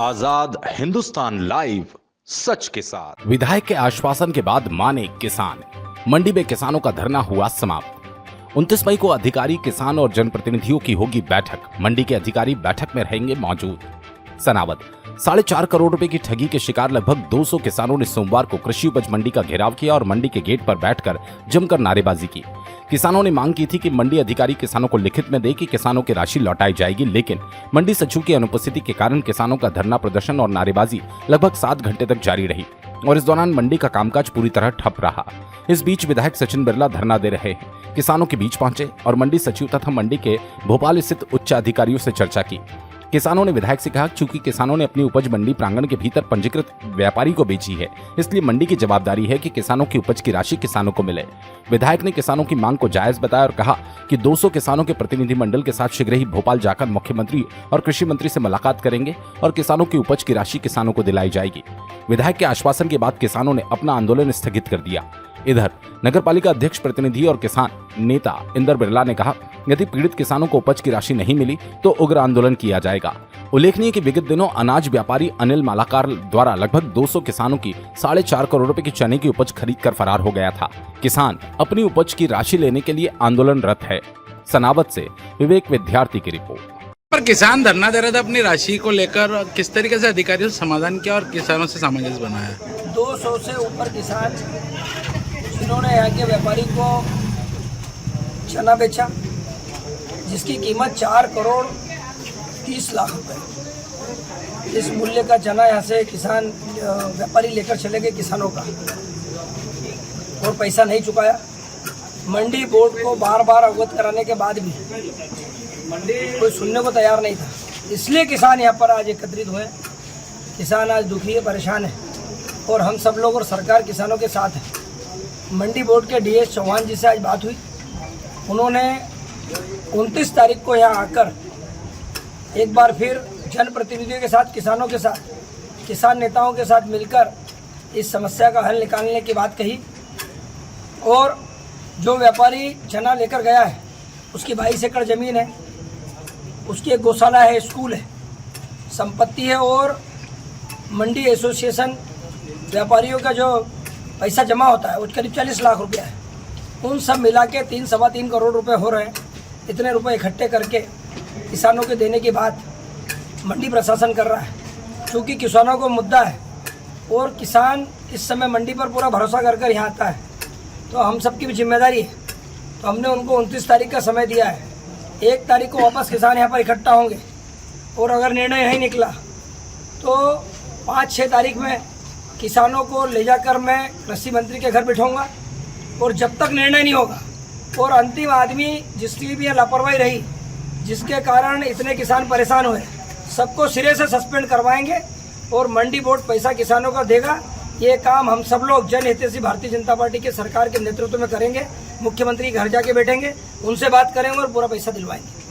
आजाद Hindustan live, सच के साथ। विधायक के आश्वासन के बाद माने किसान, मंडी में किसानों का धरना हुआ समाप्त। 29 मई को अधिकारी, किसान और जनप्रतिनिधियों की होगी बैठक। मंडी के अधिकारी बैठक में रहेंगे मौजूद। सनावद 4.5 करोड़ रुपए की ठगी के शिकार लगभग 200 किसानों ने सोमवार को कृषि उपज मंडी का घेराव किया और मंडी के गेट पर बैठकर जमकर नारेबाजी की। किसानों ने मांग की थी कि मंडी अधिकारी किसानों को लिखित में दे कि किसानों की राशि लौटाई जाएगी, लेकिन मंडी सचिव की अनुपस्थिति के कारण किसानों का धरना प्रदर्शन और नारेबाजी लगभग 7 घंटे तक जारी रही और इस दौरान मंडी का कामकाज पूरी तरह ठप रहा। इस बीच विधायक सचिन बिरला धरना दे रहे हैं, किसानों के बीच पहुंचे और मंडी सचिव तथा मंडी के भोपाल स्थित उच्च अधिकारियों से चर्चा की। किसानों ने विधायक से कहा चूंकि किसानों ने अपनी उपज मंडी प्रांगण के भीतर पंजीकृत व्यापारी को बेची है, इसलिए मंडी की जवाबदारी है कि किसानों की उपज की राशि किसानों को मिले। विधायक ने किसानों की मांग को जायज बताया और कहा कि 200 किसानों के प्रतिनिधि मंडल के साथ शीघ्र ही भोपाल जाकर मुख्यमंत्री और कृषि मंत्री से मुलाकात करेंगे और किसानों की उपज की राशि किसानों को दिलाई जाएगी। विधायक के आश्वासन के बाद किसानों ने अपना आंदोलन स्थगित कर दिया। इधर नगरपालिका अध्यक्ष प्रतिनिधि और किसान नेता इंदर बिरला ने कहा, यदि पीड़ित किसानों को उपज की राशि नहीं मिली तो उग्र आंदोलन किया जाएगा। उल्लेखनीय कि विगत दिनों अनाज व्यापारी अनिल मालाकार द्वारा लगभग 200 किसानों की 4.5 करोड़ रुपए की चने की उपज खरीद कर फरार हो गया था। किसान अपनी उपज की राशि लेने के लिए आंदोलनरत है। सनावद से विवेक विद्यार्थी की रिपोर्ट। पर किसान धरना दे रहे थे अपनी राशि को लेकर, किस तरीके से अधिकारियों से समाधान किया और किसानों से सामंजस्य बनाया? 200 से ऊपर किसान जिन्होंने यहाँ के व्यापारी को चना बेचा जिसकी कीमत 4 करोड़ 30 लाख रुपए। इस मूल्य का चना यहाँ से किसान व्यापारी लेकर चले गए किसानों का और पैसा नहीं चुकाया। मंडी बोर्ड को बार बार अवगत कराने के बाद भी कोई सुनने को तैयार नहीं था, इसलिए किसान यहाँ पर आज एकत्रित हुए। किसान आज दुखी है, परेशान है और हम सब लोग और सरकार किसानों के साथ है। मंडी बोर्ड के डीएस चौहान जी से आज बात हुई, उन्होंने 29 तारीख को यहाँ आकर एक बार फिर जनप्रतिनिधियों के साथ, किसानों के साथ, किसान नेताओं के साथ मिलकर इस समस्या का हल निकालने की बात कही और जो व्यापारी चना लेकर गया है उसकी 22 एकड़ ज़मीन है, उसकी एक गौशाला है, स्कूल है, संपत्ति है और मंडी एसोसिएशन व्यापारियों का जो पैसा जमा होता है वो करीब 40 लाख रुपया है। उन सब मिला के 3-3.25 करोड़ रुपए हो रहे हैं। इतने रुपए इकट्ठे करके किसानों के देने की बात मंडी प्रशासन कर रहा है। क्योंकि किसानों को मुद्दा है और किसान इस समय मंडी पर पूरा भरोसा कर यहाँ आता है, तो हम सबकी भी जिम्मेदारी है। तो हमने उनको 29 तारीख का समय दिया है। 1 तारीख को वापस किसान यहाँ पर इकट्ठा होंगे और अगर निर्णय नहीं निकला तो 5-6 तारीख में किसानों को ले जाकर मैं कृषि मंत्री के घर बिठाऊंगा और जब तक निर्णय नहीं होगा और अंतिम आदमी जिसकी भी लापरवाही रही, जिसके कारण इतने किसान परेशान हुए, सबको सिरे से सस्पेंड करवाएंगे और मंडी बोर्ड पैसा किसानों का देगा। ये काम हम सब लोग जनहितैषी भारतीय जनता पार्टी के सरकार के नेतृत्व में करेंगे। मुख्यमंत्री घर जाके बैठेंगे, उनसे बात करेंगे और पूरा पैसा दिलवाएंगे।